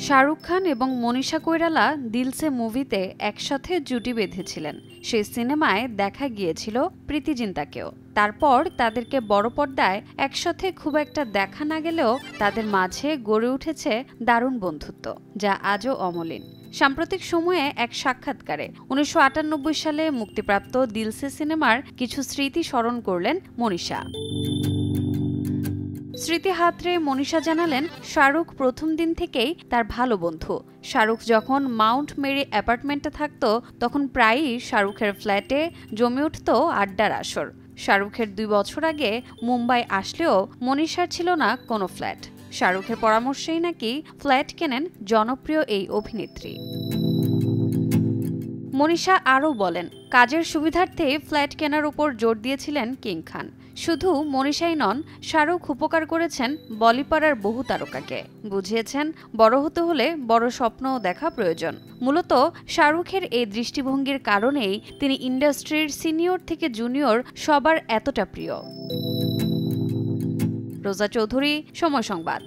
শাহরুখ খান এবং মনীষা কৈরালা দিল সে মুভিতে একসাথে জুটি বেঁধেছিলেন। সেই সিনেমায় দেখা গিয়েছিল প্রীতি জিন্তাকেও। তারপর তাদেরকে বড় পর্দায় একসাথে খুব একটা দেখা না গেলেও তাদের মাঝে গড়ে উঠেছে দারুণ বন্ধুত্ব, যা আজও অমলিন। সাম্প্রতিক সময়ে এক সাক্ষাৎকারে ১৯৯৮ সালে মুক্তিপ্রাপ্ত দিল সে সিনেমার কিছু স্মৃতি স্মরণ করলেন মনীষা। স্মৃতি হাতড়ে মনীষা জানালেন, শাহরুখ প্রথম দিন থেকেই তার ভালো বন্ধু। শাহরুখ যখন মাউন্ট মেরি অ্যাপার্টমেন্টে থাকতো তখন প্রায়ই শাহরুখের ফ্ল্যাটে জমে উঠত আড্ডার আসর। শাহরুখের ২ বছর আগে মুম্বাই আসলেও মনীষার ছিল না কোনো ফ্ল্যাট। শাহরুখের পরামর্শেই নাকি ফ্ল্যাট কেনেন জনপ্রিয় এই অভিনেত্রী। মনীষা আরও বলেন, কাজের সুবিধার্থে ফ্ল্যাট কেনার উপর জোর দিয়েছিলেন কিং খান। শুধু মনীষাই নন, শাহরুখ উপকার করেছেন বলিপাড়ার বহু তারকাকে। বুঝিয়েছেন বড় হতে হলে বড় স্বপ্নও দেখা প্রয়োজন। মূলত শাহরুখের এই দৃষ্টিভঙ্গির কারণেই তিনি ইন্ডাস্ট্রির সিনিয়র থেকে জুনিয়র সবার এতটা প্রিয়। রোজা চৌধুরী, সময় সংবাদ।